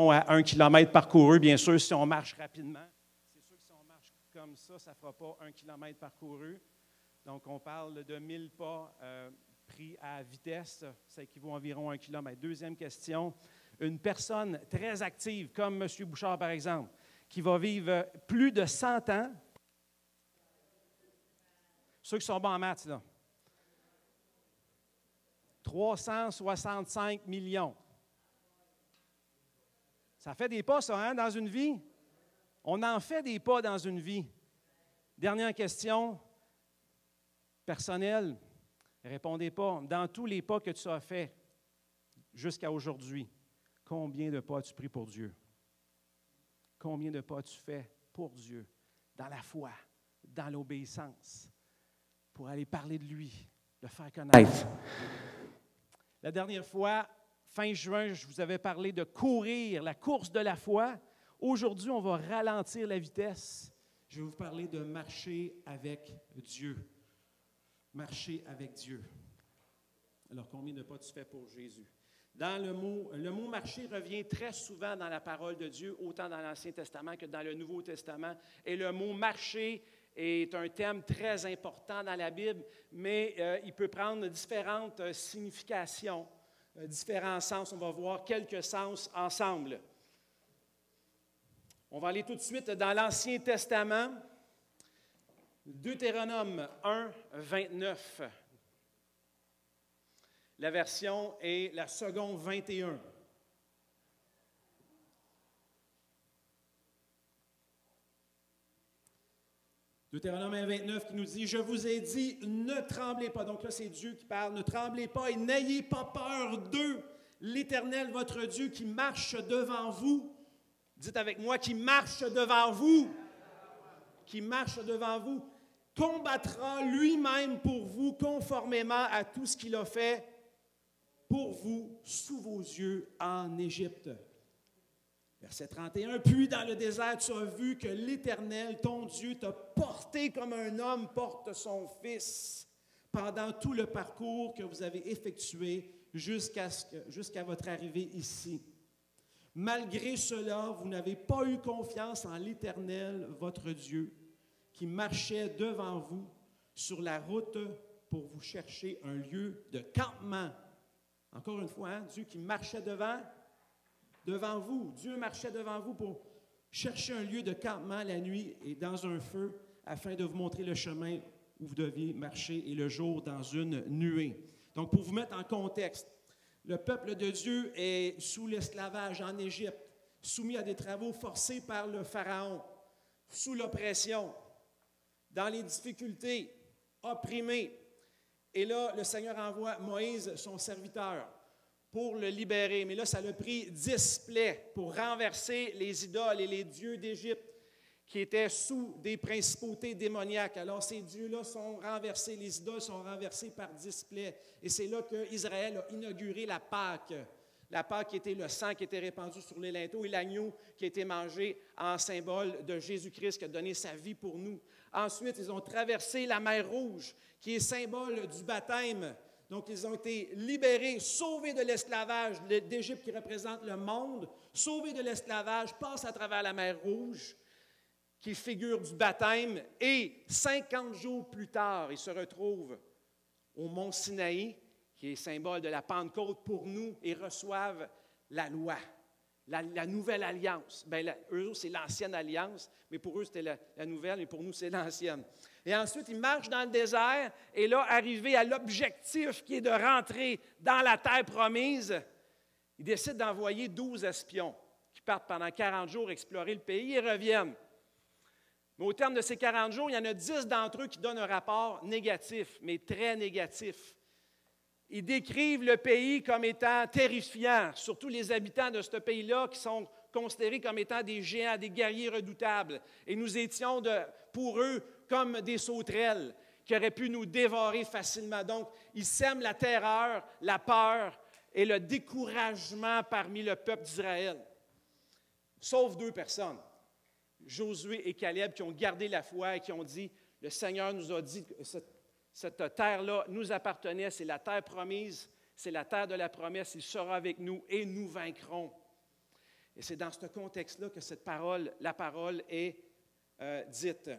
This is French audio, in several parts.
environ à 1 kilomètre parcouru. Bien sûr, si on marche rapidement, c'est sûr que si on marche comme ça ne fera pas 1 kilomètre parcouru. Donc, on parle de 1000 pas pris à vitesse. Ça équivaut à environ 1 kilomètre. Deuxième question. Une personne très active, comme M. Bouchard, par exemple, qui va vivre plus de 100 ans. Ceux qui sont bons en maths, là. 365 millions. Ça fait des pas, ça, hein, dans une vie? On en fait des pas dans une vie. Dernière question. Personnelle. Répondez pas. Dans tous les pas que tu as faits jusqu'à aujourd'hui, combien de pas as-tu pris pour Dieu? Combien de pas as-tu fait pour Dieu? Dans la foi, dans l'obéissance, pour aller parler de lui, le faire connaître. La dernière fois, fin juin, je vous avais parlé de courir, la course de la foi. Aujourd'hui, on va ralentir la vitesse. Je vais vous parler de marcher avec Dieu. Marcher avec Dieu. Alors, combien de pas tu fais pour Jésus? Dans le mot marcher revient très souvent dans la parole de Dieu, autant dans l'Ancien Testament que dans le Nouveau Testament. Et le mot marcher est un thème très important dans la Bible, mais il peut prendre différentes significations, différents sens. On va voir quelques sens ensemble. On va aller tout de suite dans l'Ancien Testament, Deutéronome 1, 29. La version est la seconde 21. Deutéronome 1, 29 qui nous dit « Je vous ai dit, ne tremblez pas. » Donc là, c'est Dieu qui parle. « Ne tremblez pas et n'ayez pas peur d'eux. L'Éternel, votre Dieu, qui marche devant vous. » Dites avec moi, « qui marche devant vous. » Qui marche devant vous. « Combattra lui-même pour vous conformément à tout ce qu'il a fait pour vous sous vos yeux en Égypte. » Verset 31, « Puis dans le désert, tu as vu que l'Éternel, ton Dieu, t'a porté comme un homme porte son fils pendant tout le parcours que vous avez effectué jusqu'à votre arrivée ici. Malgré cela, vous n'avez pas eu confiance en l'Éternel, votre Dieu, qui marchait devant vous sur la route pour vous chercher un lieu de campement. » Encore une fois, hein, Dieu qui marchait devant vous. Dieu marchait devant vous pour chercher un lieu de campement la nuit et dans un feu afin de vous montrer le chemin où vous deviez marcher et le jour dans une nuée. Donc, pour vous mettre en contexte, le peuple de Dieu est sous l'esclavage en Égypte, soumis à des travaux forcés par le Pharaon, sous l'oppression, dans les difficultés, opprimé. Et là, le Seigneur envoie Moïse, son serviteur, pour le libérer. Mais là, ça a pris 10 plaies pour renverser les idoles et les dieux d'Égypte qui étaient sous des principautés démoniaques. Alors, ces dieux-là sont renversés, les idoles sont renversées par 10 plaies. Et c'est là qu'Israël a inauguré la Pâque. La Pâque qui était le sang qui était répandu sur les linteaux et l'agneau qui a été mangé en symbole de Jésus-Christ qui a donné sa vie pour nous. Ensuite, ils ont traversé la mer Rouge, qui est symbole du baptême. Donc, ils ont été libérés, sauvés de l'esclavage d'Égypte qui représente le monde, sauvés de l'esclavage, passent à travers la mer Rouge, qui figure du baptême, et 50 jours plus tard, ils se retrouvent au mont Sinaï, qui est symbole de la Pentecôte pour nous, et reçoivent la loi, la nouvelle alliance. Bien, eux, c'est l'ancienne alliance, mais pour eux, c'était la nouvelle, et pour nous, c'est l'ancienne. Et ensuite, ils marchent dans le désert, et là, arrivés à l'objectif qui est de rentrer dans la terre promise, ils décident d'envoyer 12 espions qui partent pendant 40 jours explorer le pays et reviennent. Mais au terme de ces 40 jours, il y en a 10 d'entre eux qui donnent un rapport négatif, mais très négatif. Ils décrivent le pays comme étant terrifiant, surtout les habitants de ce pays-là qui sont considérés comme étant des géants, des guerriers redoutables. Et nous étions pour eux comme des sauterelles qui auraient pu nous dévorer facilement. Donc, ils sèment la terreur, la peur et le découragement parmi le peuple d'Israël. Sauf 2 personnes, Josué et Caleb, qui ont gardé la foi et qui ont dit, le Seigneur nous a dit que cette terre-là nous appartenait, c'est la terre promise, c'est la terre de la promesse, il sera avec nous et nous vaincrons. Et c'est dans ce contexte-là que la parole est dite.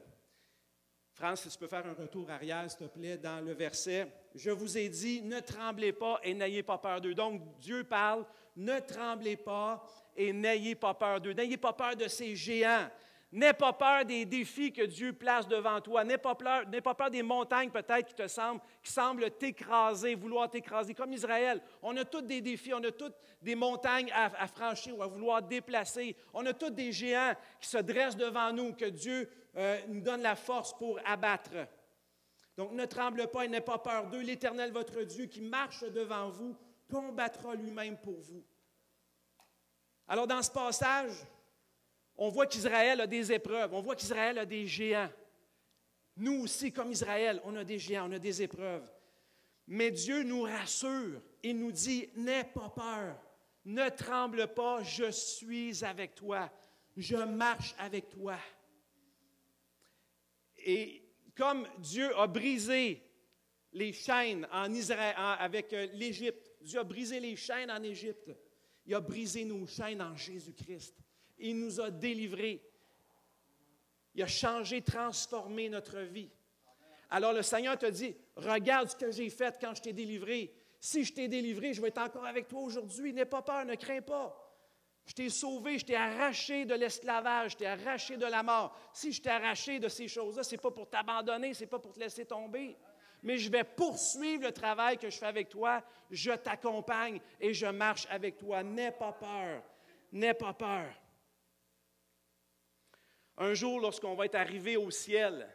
France, si tu peux faire un retour arrière, s'il te plaît, dans le verset. Je vous ai dit, ne tremblez pas et n'ayez pas peur d'eux. Donc, Dieu parle, ne tremblez pas et n'ayez pas peur d'eux. N'ayez pas peur de ces géants. N'aie pas peur des défis que Dieu place devant toi. N'aie pas peur des montagnes peut-être qui semblent t'écraser, vouloir t'écraser. Comme Israël, on a tous des défis, on a toutes des montagnes à franchir ou à vouloir déplacer. On a tous des géants qui se dressent devant nous, que Dieu nous donne la force pour abattre. Donc ne tremble pas et n'aie pas peur d'eux. L'Éternel, votre Dieu, qui marche devant vous, combattra lui-même pour vous. Alors dans ce passage, on voit qu'Israël a des épreuves, on voit qu'Israël a des géants. Nous aussi, comme Israël, on a des géants, on a des épreuves. Mais Dieu nous rassure et nous dit, n'aie pas peur, ne tremble pas, je suis avec toi, je marche avec toi. Et comme Dieu a brisé les chaînes en Israël, avec l'Égypte, Dieu a brisé les chaînes en Égypte, il a brisé nos chaînes en Jésus-Christ. Il nous a délivrés. Il a changé, transformé notre vie. Alors le Seigneur te dit, regarde ce que j'ai fait quand je t'ai délivré. Si je t'ai délivré, je vais être encore avec toi aujourd'hui. N'aie pas peur, ne crains pas. Je t'ai sauvé, je t'ai arraché de l'esclavage, je t'ai arraché de la mort. Si je t'ai arraché de ces choses-là, ce n'est pas pour t'abandonner, ce n'est pas pour te laisser tomber. Mais je vais poursuivre le travail que je fais avec toi. Je t'accompagne et je marche avec toi. N'aie pas peur. N'aie pas peur. Un jour, lorsqu'on va être arrivé au ciel,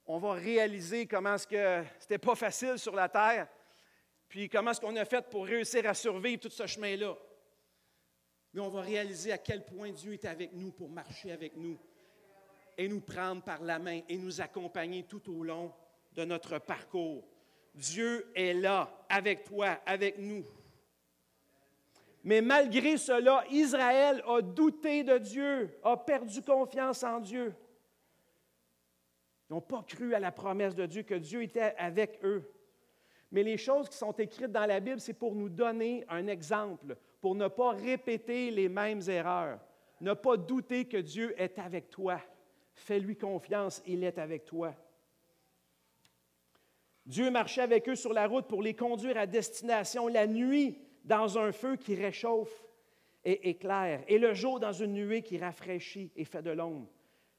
on va réaliser comment est-ce que c'était pas facile sur la terre, puis comment est-ce qu'on a fait pour réussir à survivre tout ce chemin-là. Mais on va réaliser à quel point Dieu est avec nous pour marcher avec nous et nous prendre par la main et nous accompagner tout au long de notre parcours. Dieu est là, avec toi, avec nous. Mais malgré cela, Israël a douté de Dieu, a perdu confiance en Dieu. Ils n'ont pas cru à la promesse de Dieu, que Dieu était avec eux. Mais les choses qui sont écrites dans la Bible, c'est pour nous donner un exemple, pour ne pas répéter les mêmes erreurs. Ne pas douter que Dieu est avec toi. Fais-lui confiance, il est avec toi. Dieu marchait avec eux sur la route pour les conduire à destination la nuit, dans un feu qui réchauffe et éclaire, et le jour dans une nuée qui rafraîchit et fait de l'ombre.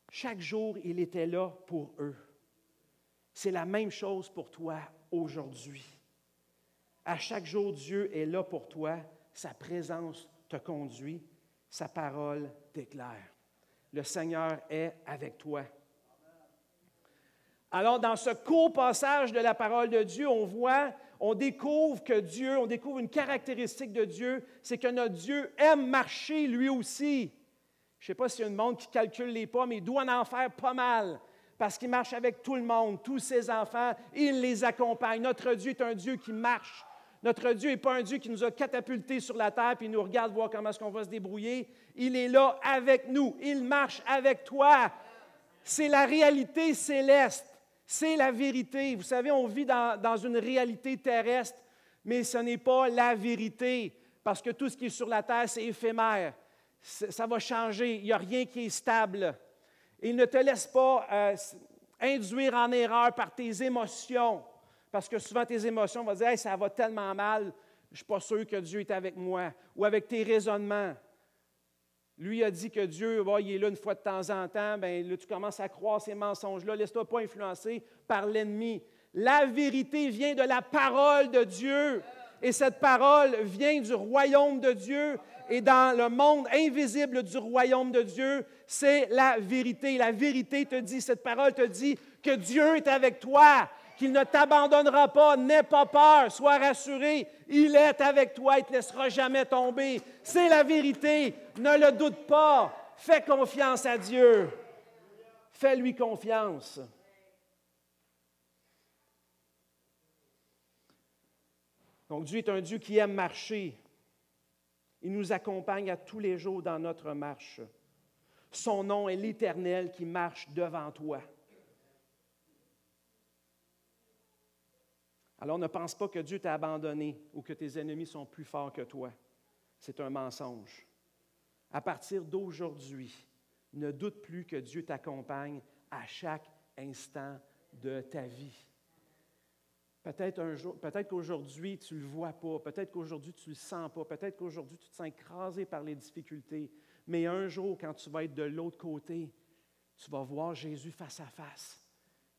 Chaque jour, il était là pour eux. C'est la même chose pour toi aujourd'hui. À chaque jour, Dieu est là pour toi. Sa présence te conduit. Sa parole t'éclaire. Le Seigneur est avec toi. Alors, dans ce court passage de la parole de Dieu, on découvre une caractéristique de Dieu, c'est que notre Dieu aime marcher lui aussi. Je ne sais pas s'il y a un monde qui calcule les pas, mais il doit en faire pas mal, parce qu'il marche avec tout le monde, tous ses enfants, il les accompagne. Notre Dieu est un Dieu qui marche. Notre Dieu n'est pas un Dieu qui nous a catapultés sur la terre puis il nous regarde voir comment est-ce qu'on va se débrouiller. Il est là avec nous. Il marche avec toi. C'est la réalité céleste. C'est la vérité. Vous savez, on vit dans une réalité terrestre, mais ce n'est pas la vérité, parce que tout ce qui est sur la terre, c'est éphémère. Ça va changer. Il n'y a rien qui est stable. Il ne te laisse pas induire en erreur par tes émotions, parce que souvent tes émotions vont dire hey, « ça va tellement mal, je ne suis pas sûr que Dieu est avec moi », ou avec tes raisonnements. Lui a dit que Dieu, il est là une fois de temps en temps, bien là, tu commences à croire ces mensonges-là. Laisse-toi pas influencer par l'ennemi. La vérité vient de la parole de Dieu. Et cette parole vient du royaume de Dieu. Et dans le monde invisible du royaume de Dieu, c'est la vérité. La vérité te dit, cette parole te dit que Dieu est avec toi, qu'il ne t'abandonnera pas, n'aie pas peur, sois rassuré. Il est avec toi, il ne te laissera jamais tomber. C'est la vérité, ne le doute pas. Fais confiance à Dieu. Fais-lui confiance. Donc Dieu est un Dieu qui aime marcher. Il nous accompagne à tous les jours dans notre marche. Son nom est l'Éternel qui marche devant toi. Alors ne pense pas que Dieu t'a abandonné ou que tes ennemis sont plus forts que toi. C'est un mensonge. À partir d'aujourd'hui, ne doute plus que Dieu t'accompagne à chaque instant de ta vie. Peut-être qu'aujourd'hui, tu ne le vois pas. Peut-être qu'aujourd'hui, tu ne le sens pas. Peut-être qu'aujourd'hui, tu te sens écrasé par les difficultés. Mais un jour, quand tu vas être de l'autre côté, tu vas voir Jésus face à face.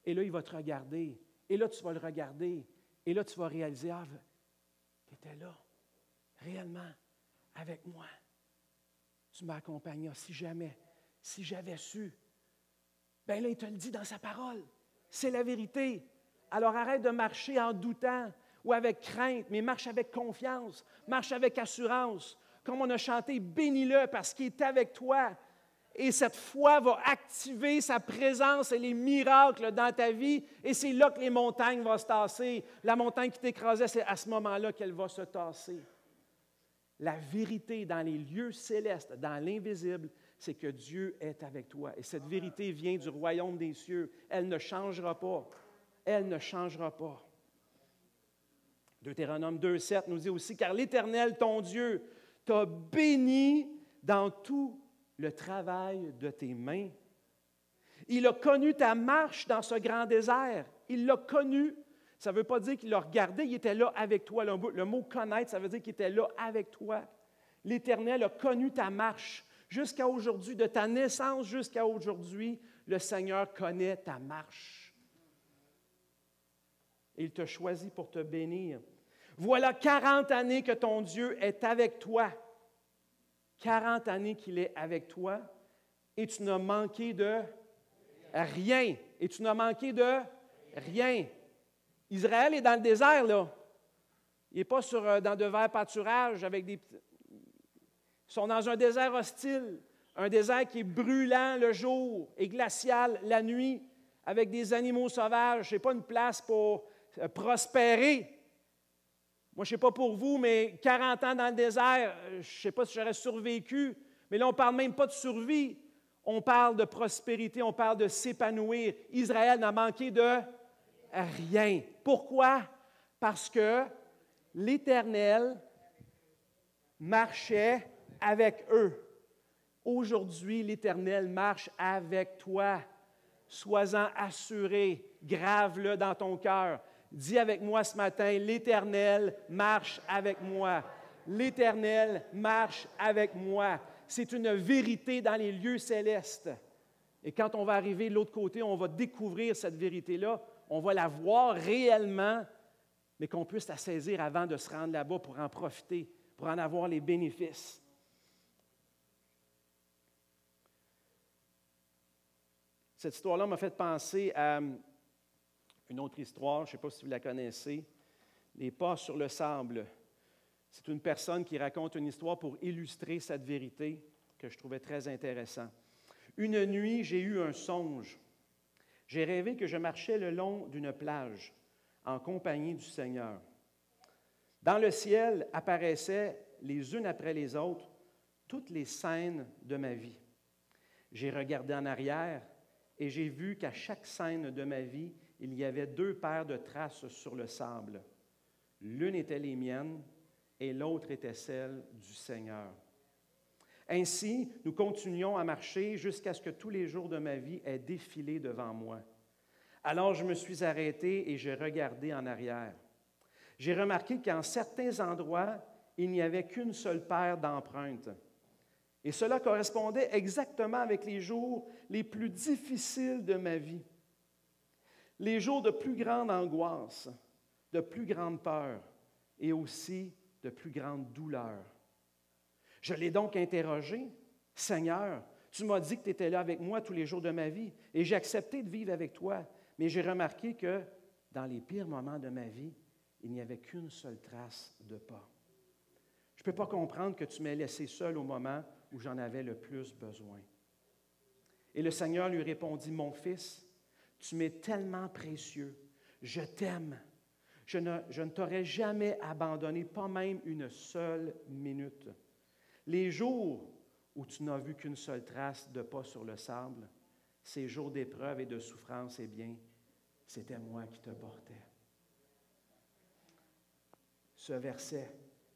Et là, il va te regarder. Et là, tu vas le regarder. Et là, tu vas réaliser, ah, tu étais là, réellement, avec moi. Tu m'as accompagné. Si j'avais su, bien là, il te le dit dans sa parole. C'est la vérité. Alors arrête de marcher en doutant ou avec crainte, mais marche avec confiance, marche avec assurance. Comme on a chanté, bénis-le parce qu'il est avec toi. Et cette foi va activer sa présence et les miracles dans ta vie. Et c'est là que les montagnes vont se tasser. La montagne qui t'écrasait, c'est à ce moment-là qu'elle va se tasser. La vérité dans les lieux célestes, dans l'invisible, c'est que Dieu est avec toi. Et cette vérité vient du royaume des cieux. Elle ne changera pas. Elle ne changera pas. Deutéronome 2,7 nous dit aussi, « Car l'Éternel, ton Dieu, t'a béni dans tout le travail de tes mains. Il a connu ta marche dans ce grand désert. Il l'a connu. » Ça ne veut pas dire qu'il l'a regardé, il était là avec toi. Le mot « connaître », ça veut dire qu'il était là avec toi. L'Éternel a connu ta marche. Jusqu'à aujourd'hui, de ta naissance jusqu'à aujourd'hui, le Seigneur connaît ta marche. Il t'a choisi pour te bénir. Voilà 40 années que ton Dieu est avec toi. 40 années qu'il est avec toi et tu n'as manqué de rien. Et tu n'as manqué de rien. Israël est dans le désert, là. Il n'est pas dans de verts pâturages avec des... Ils sont dans un désert hostile, un désert qui est brûlant le jour et glacial la nuit, avec des animaux sauvages. Ce n'est pas une place pour prospérer. Moi, je ne sais pas pour vous, mais 40 ans dans le désert, je ne sais pas si j'aurais survécu, mais là, on ne parle même pas de survie. On parle de prospérité, on parle de s'épanouir. Israël n'a manqué de rien. Pourquoi? Parce que l'Éternel marchait avec eux. Aujourd'hui, l'Éternel marche avec toi. Sois-en assuré, grave-le dans ton cœur. Dis avec moi ce matin, l'Éternel marche avec moi. L'Éternel marche avec moi. C'est une vérité dans les lieux célestes. Et quand on va arriver de l'autre côté, on va découvrir cette vérité-là. On va la voir réellement, mais qu'on puisse la saisir avant de se rendre là-bas pour en profiter, pour en avoir les bénéfices. Cette histoire-là m'a fait penser à une autre histoire, je ne sais pas si vous la connaissez, Les pas sur le sable. C'est une personne qui raconte une histoire pour illustrer cette vérité que je trouvais très intéressant. Une nuit, j'ai eu un songe. J'ai rêvé que je marchais le long d'une plage en compagnie du Seigneur. Dans le ciel apparaissaient les unes après les autres toutes les scènes de ma vie. J'ai regardé en arrière et j'ai vu qu'à chaque scène de ma vie, il y avait 2 paires de traces sur le sable. L'une était les miennes et l'autre était celle du Seigneur. Ainsi, nous continuions à marcher jusqu'à ce que tous les jours de ma vie aient défilé devant moi. Alors je me suis arrêté et j'ai regardé en arrière. J'ai remarqué qu'en certains endroits, il n'y avait qu'une seule paire d'empreintes. Et cela correspondait exactement avec les jours les plus difficiles de ma vie. Les jours de plus grande angoisse, de plus grande peur et aussi de plus grande douleur. Je l'ai donc interrogé, « Seigneur, tu m'as dit que tu étais là avec moi tous les jours de ma vie et j'ai accepté de vivre avec toi, mais j'ai remarqué que dans les pires moments de ma vie, il n'y avait qu'une seule trace de pas. Je ne peux pas comprendre que tu m'aies laissé seul au moment où j'en avais le plus besoin. » Et le Seigneur lui répondit, « Mon fils, tu m'es tellement précieux, je t'aime. Je ne t'aurais jamais abandonné, pas même une seule minute. Les jours où tu n'as vu qu'une seule trace de pas sur le sable, ces jours d'épreuve et de souffrance, eh bien, c'était moi qui te portais. » Ce verset,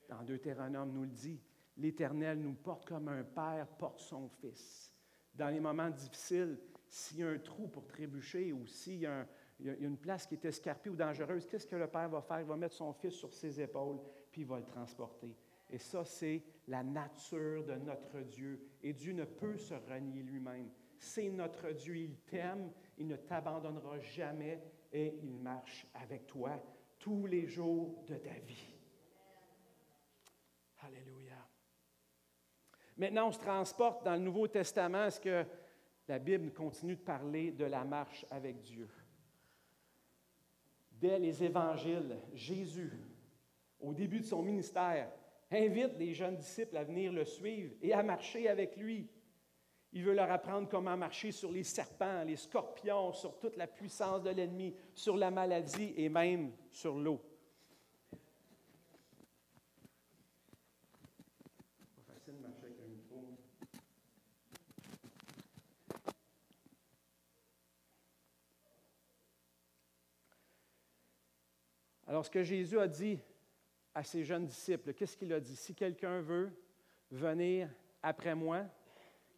dans Deutéronome, nous le dit. l'Éternel nous porte comme un père porte son fils. Dans les moments difficiles, s'il y a un trou pour trébucher ou s'il y a une place qui est escarpée ou dangereuse, qu'est-ce que le Père va faire? Il va mettre son Fils sur ses épaules, puis il va le transporter. Et ça, c'est la nature de notre Dieu. Et Dieu ne peut se renier lui-même. C'est notre Dieu, il t'aime, il ne t'abandonnera jamais et il marche avec toi tous les jours de ta vie. Alléluia. Maintenant, on se transporte dans le Nouveau Testament. Est-ce que la Bible continue de parler de la marche avec Dieu? Dès les Évangiles, Jésus, au début de son ministère, invite les jeunes disciples à venir le suivre et à marcher avec lui. Il veut leur apprendre comment marcher sur les serpents, les scorpions, sur toute la puissance de l'ennemi, sur la maladie et même sur l'eau. Pas facile de marcher avec un micro. Alors, ce que Jésus a dit à ses jeunes disciples, qu'est-ce qu'il a dit? Si quelqu'un veut venir après moi,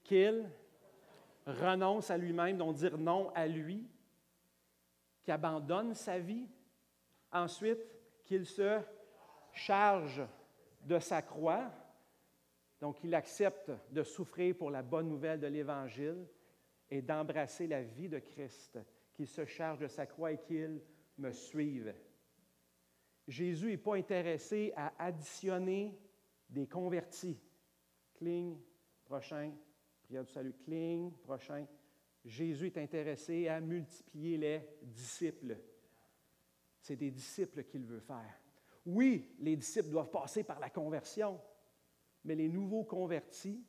qu'il renonce à lui-même, donc dire non à lui, qu'il abandonne sa vie, ensuite qu'il se charge de sa croix, donc qu'il accepte de souffrir pour la bonne nouvelle de l'Évangile et d'embrasser la vie de Christ, qu'il se charge de sa croix et qu'il me suive. Jésus n'est pas intéressé à additionner des convertis. Cling, prochain, prière du salut, cling, prochain. Jésus est intéressé à multiplier les disciples. C'est des disciples qu'il veut faire. Oui, les disciples doivent passer par la conversion, mais les nouveaux convertis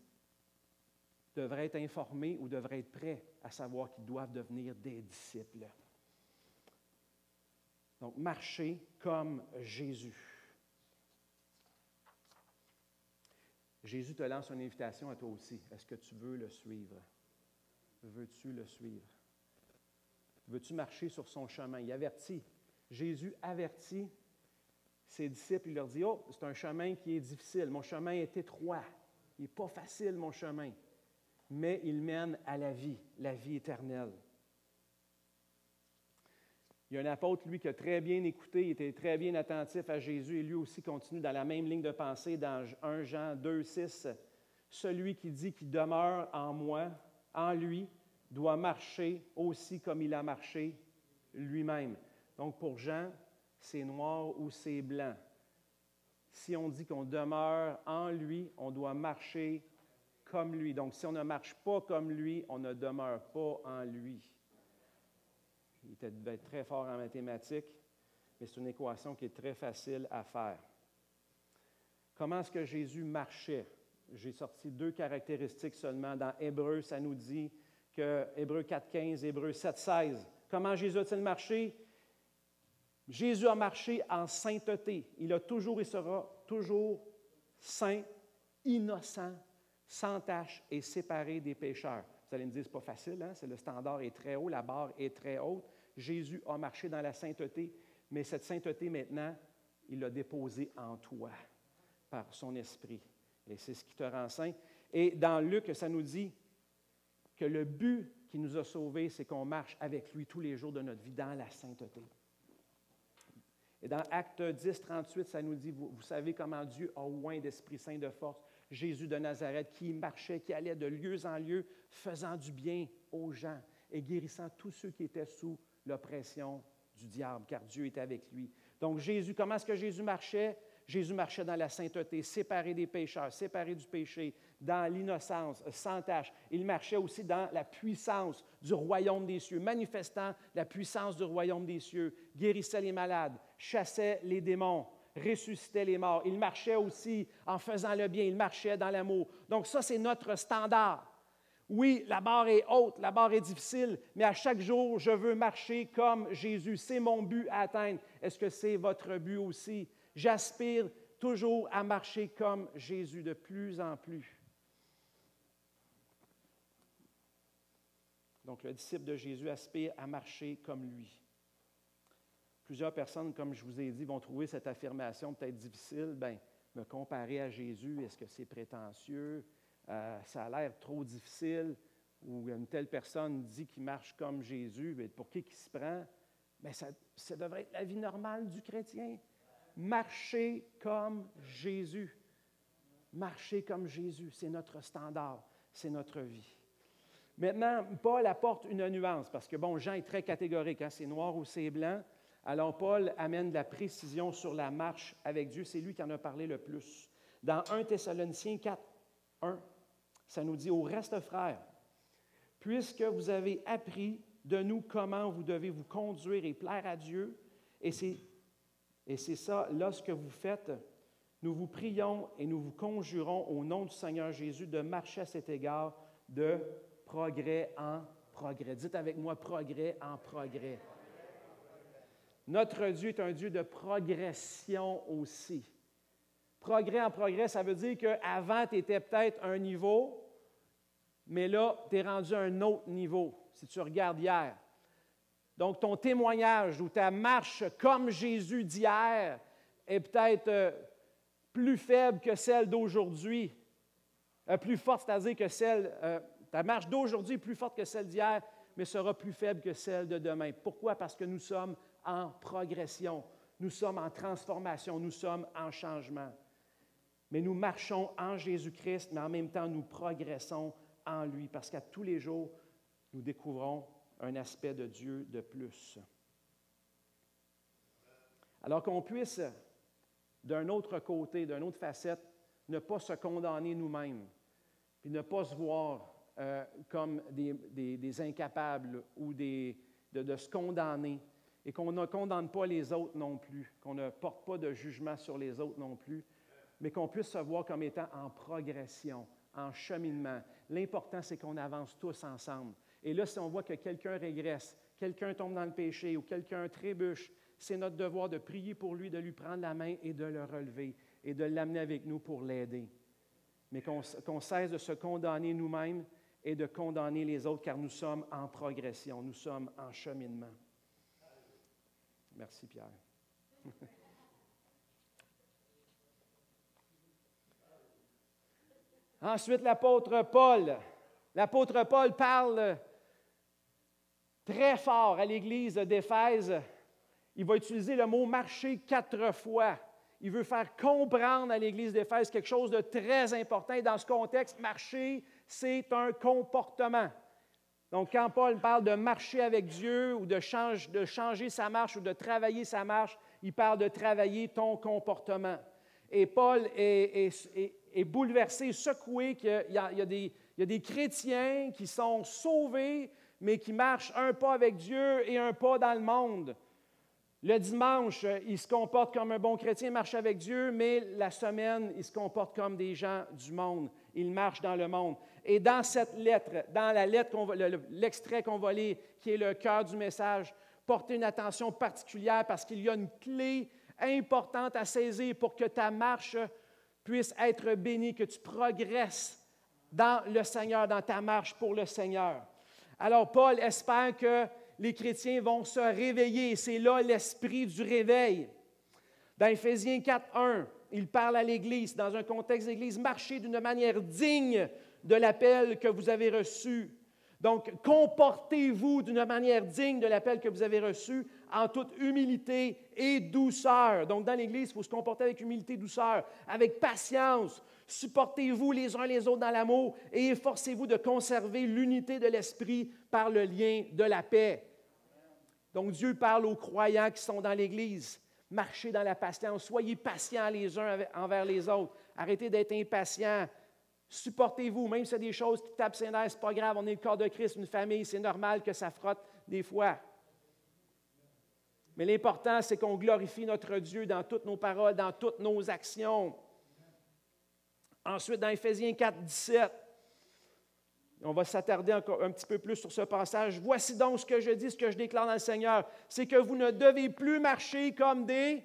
devraient être informés ou devraient être prêts à savoir qu'ils doivent devenir des disciples. Donc, marcher comme Jésus. Jésus te lance une invitation à toi aussi. Est-ce que tu veux le suivre? Veux-tu le suivre? Veux-tu marcher sur son chemin? Il avertit. Jésus avertit ses disciples. Il leur dit, « Oh, c'est un chemin qui est difficile. Mon chemin est étroit. Il n'est pas facile, mon chemin. Mais il mène à la vie éternelle. » Il y a un apôtre, lui, qui a très bien écouté, il était très bien attentif à Jésus, et lui aussi continue dans la même ligne de pensée dans 1 Jean 2, 6. « Celui qui dit qu'il demeure en moi, en lui, doit marcher aussi comme il a marché lui-même. » Donc, pour Jean, c'est noir ou c'est blanc. Si on dit qu'on demeure en lui, on doit marcher comme lui. Donc, si on ne marche pas comme lui, on ne demeure pas en lui. Il devait être très fort en mathématiques, mais c'est une équation qui est très facile à faire. Comment est-ce que Jésus marchait? J'ai sorti 2 caractéristiques seulement. Dans Hébreux, ça nous dit que Hébreux 4,15, Hébreux 7,16. Comment Jésus a-t-il marché? Jésus a marché en sainteté. Il a toujours et sera toujours saint, innocent, sans tache et séparé des pécheurs. Vous allez me dire, ce n'est pas facile, hein? Le standard est très haut, la barre est très haute. Jésus a marché dans la sainteté, mais cette sainteté, maintenant, il l'a déposée en toi par son esprit. Et c'est ce qui te rend saint. Et dans Luc, ça nous dit que le but qui nous a sauvés, c'est qu'on marche avec lui tous les jours de notre vie dans la sainteté. Et dans Actes 10, 38, ça nous dit, vous savez comment Dieu a oint d'Esprit Saint de force Jésus de Nazareth, qui marchait, qui allait de lieu en lieu, faisant du bien aux gens et guérissant tous ceux qui étaient sous l'oppression du diable, car Dieu était avec lui. Donc Jésus, comment est-ce que Jésus marchait? Jésus marchait dans la sainteté, séparé des pécheurs, séparé du péché, dans l'innocence, sans tache. Il marchait aussi dans la puissance du royaume des cieux, manifestant la puissance du royaume des cieux, guérissait les malades, chassait les démons, ressuscitait les morts. Il marchait aussi en faisant le bien, il marchait dans l'amour. Donc ça, c'est notre standard. Oui, la barre est haute, la barre est difficile, mais à chaque jour, je veux marcher comme Jésus. C'est mon but à atteindre. Est-ce que c'est votre but aussi? J'aspire toujours à marcher comme Jésus de plus en plus. Donc, le disciple de Jésus aspire à marcher comme lui. Plusieurs personnes, comme je vous ai dit, vont trouver cette affirmation peut-être difficile. Bien, me comparer à Jésus, est-ce que c'est prétentieux? Ça a l'air trop difficile. Ou une telle personne dit qu'il marche comme Jésus, mais pour qui il se prend? Bien, ça devrait être la vie normale du chrétien. Marcher comme Jésus. Marcher comme Jésus, c'est notre standard, c'est notre vie. Maintenant, Paul apporte une nuance, parce que, bon, Jean est très catégorique, hein, c'est noir ou c'est blanc. Alors, Paul amène de la précision sur la marche avec Dieu. C'est lui qui en a parlé le plus. Dans 1 Thessaloniciens 4, 1, ça nous dit « Au reste, frères, puisque vous avez appris de nous comment vous devez vous conduire et plaire à Dieu, et c'est ça, là, ce que vous faites, nous vous prions et nous vous conjurons au nom du Seigneur Jésus de marcher à cet égard de progrès en progrès. » Dites avec moi, progrès en progrès. Notre Dieu est un Dieu de progression aussi. Progrès en progrès, ça veut dire qu'avant, tu étais peut-être à un niveau, mais là, tu es rendu à un autre niveau, si tu regardes hier. Donc, ton témoignage ou ta marche comme Jésus d'hier est peut-être plus faible que celle d'aujourd'hui. Plus forte, c'est-à-dire que ta marche d'aujourd'hui est plus forte que celle d'hier, mais sera plus faible que celle de demain. Pourquoi? Parce que nous sommes en progression, nous sommes en transformation, nous sommes en changement. Mais nous marchons en Jésus-Christ, mais en même temps, nous progressons en lui, parce qu'à tous les jours, nous découvrons un aspect de Dieu de plus. Alors qu'on puisse, d'un autre côté, d'une autre facette, ne pas se condamner nous-mêmes, puis ne pas se voir comme des incapables ou de se condamner, et qu'on ne condamne pas les autres non plus, qu'on ne porte pas de jugement sur les autres non plus, mais qu'on puisse se voir comme étant en progression, en cheminement. L'important, c'est qu'on avance tous ensemble. Et là, si on voit que quelqu'un régresse, quelqu'un tombe dans le péché ou quelqu'un trébuche, c'est notre devoir de prier pour lui, de lui prendre la main et de le relever et de l'amener avec nous pour l'aider. Mais qu'on cesse de se condamner nous-mêmes et de condamner les autres, car nous sommes en progression, nous sommes en cheminement. Merci, Pierre. Ensuite, l'apôtre Paul. L'apôtre Paul parle très fort à l'Église d'Éphèse. Il va utiliser le mot « marcher » 4 fois. Il veut faire comprendre à l'Église d'Éphèse quelque chose de très important. Et dans ce contexte, marcher, c'est un comportement. Donc, quand Paul parle de marcher avec Dieu ou de changer sa marche ou de travailler sa marche, il parle de travailler ton comportement. Et Paul est bouleversé, secoué qu'il y a des chrétiens qui sont sauvés, mais qui marchent un pas avec Dieu et un pas dans le monde. Le dimanche, il se comporte comme un bon chrétien, marche avec Dieu, mais la semaine, il se comporte comme des gens du monde. Il marche dans le monde. Et dans cette lettre, dans la lettre, l'extrait qu'on va lire, qui est le cœur du message, portez une attention particulière parce qu'il y a une clé importante à saisir pour que ta marche puisse être bénie, que tu progresses dans le Seigneur, dans ta marche pour le Seigneur. Alors, Paul espère que les chrétiens vont se réveiller, et c'est là l'esprit du réveil. Dans Éphésiens 4:1, il parle à l'Église, dans un contexte d'Église, marchez d'une manière digne de l'appel que vous avez reçu. Donc, comportez-vous d'une manière digne de l'appel que vous avez reçu, en toute humilité et douceur. Donc, dans l'Église, il faut se comporter avec humilité et douceur, avec patience. Supportez-vous les uns les autres dans l'amour et efforcez-vous de conserver l'unité de l'esprit par le lien de la paix. Donc, Dieu parle aux croyants qui sont dans l'Église. Marchez dans la patience. Soyez patients les uns envers les autres. Arrêtez d'être impatients. Supportez-vous, même si c'est des choses qui tapent ses nerfs, ce n'est pas grave, on est le corps de Christ, une famille, c'est normal que ça frotte des fois. Mais l'important, c'est qu'on glorifie notre Dieu dans toutes nos paroles, dans toutes nos actions. Ensuite, dans Éphésiens 4:17, on va s'attarder encore un petit peu plus sur ce passage. « Voici donc ce que je dis, ce que je déclare dans le Seigneur, c'est que vous ne devez plus marcher comme des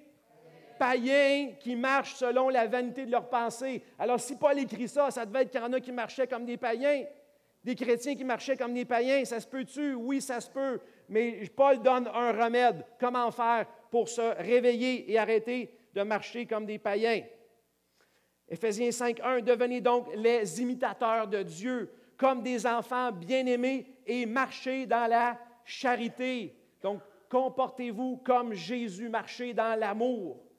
païens qui marchent selon la vanité de leurs pensées. » Alors, si Paul écrit ça, ça devait être qu'il y en a qui marchaient comme des païens, des chrétiens qui marchaient comme des païens. Ça se peut-tu? Oui, ça se peut. Mais Paul donne un remède. Comment faire pour se réveiller et arrêter de marcher comme des païens? Éphésiens 5:1, devenez donc les imitateurs de Dieu, comme des enfants bien-aimés et marchez dans la charité. Donc, comportez-vous comme Jésus, marchez dans l'amour.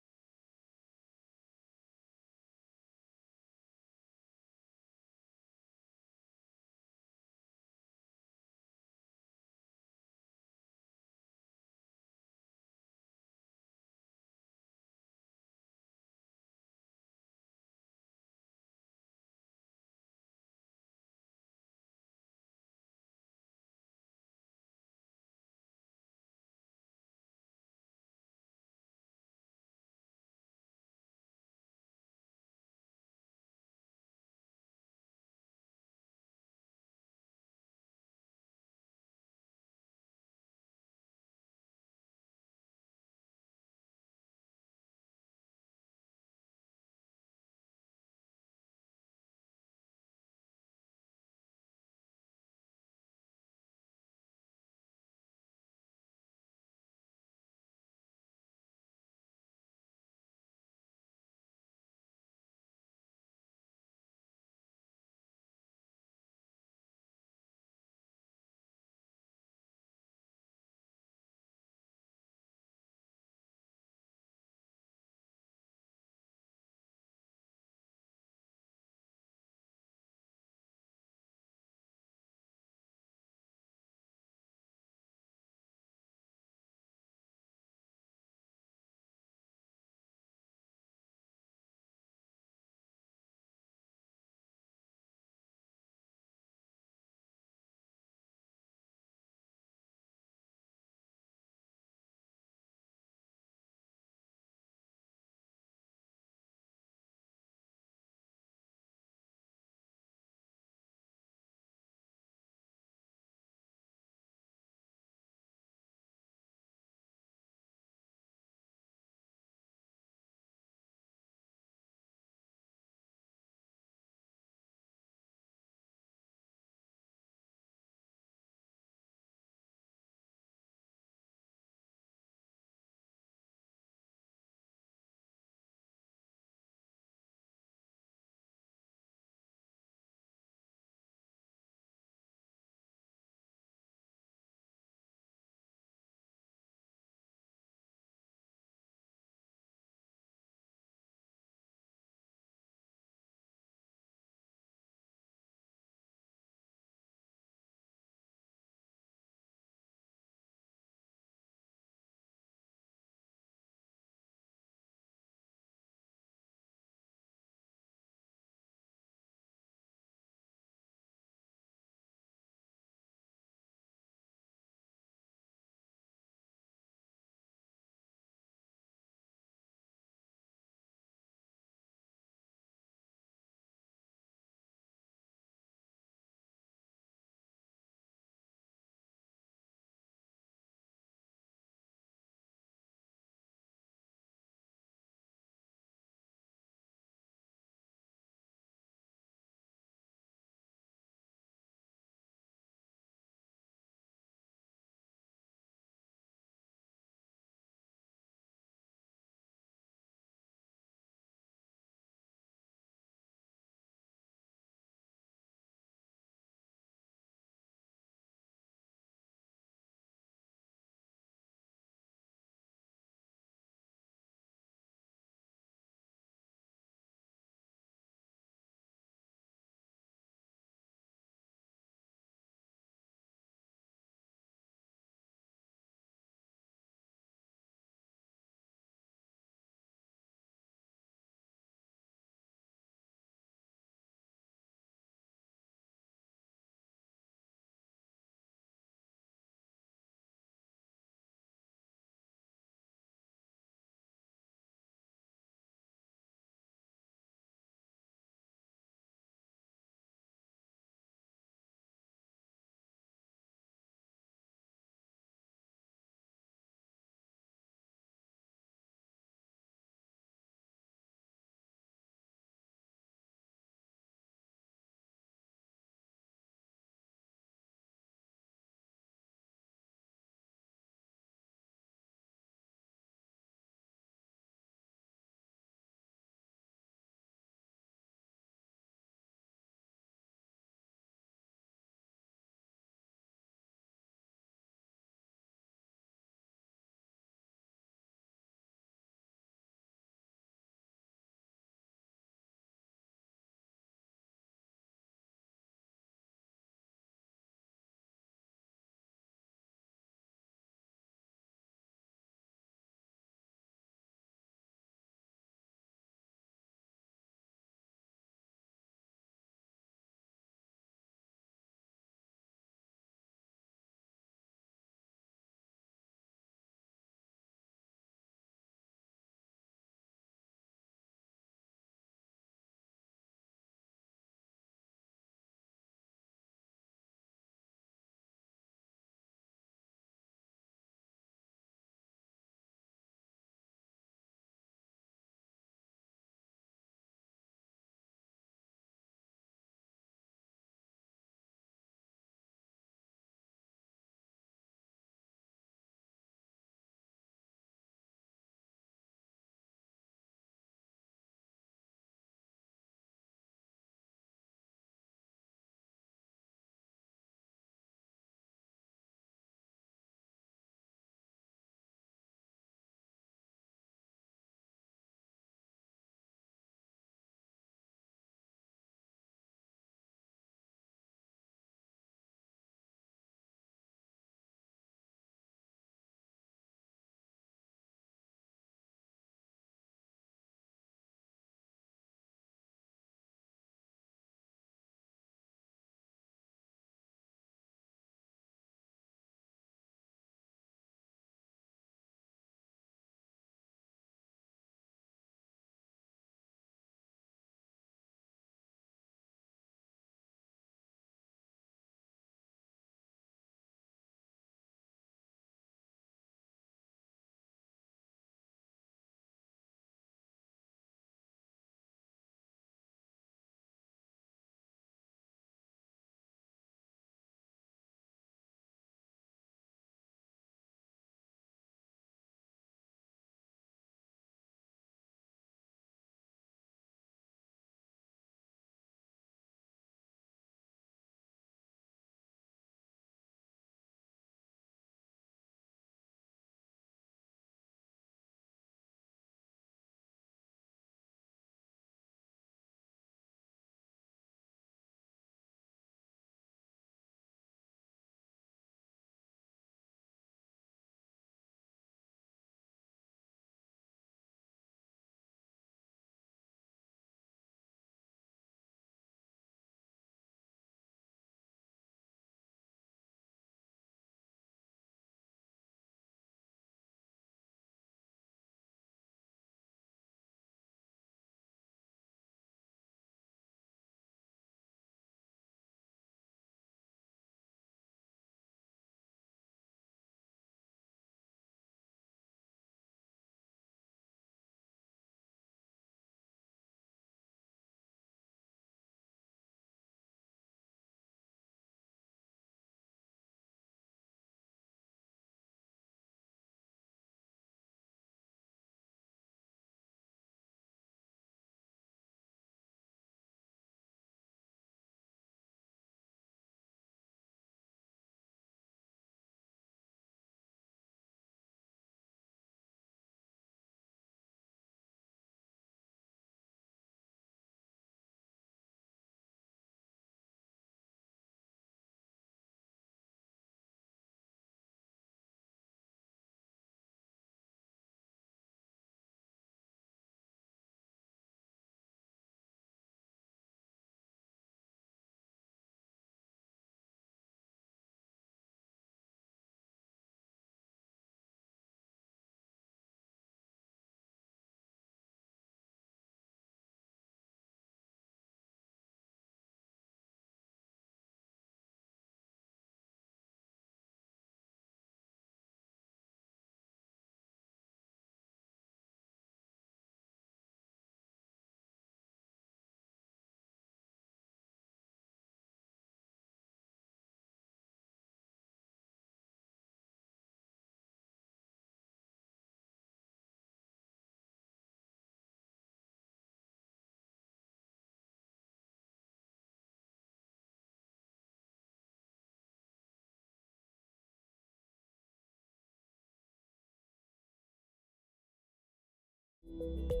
Amen.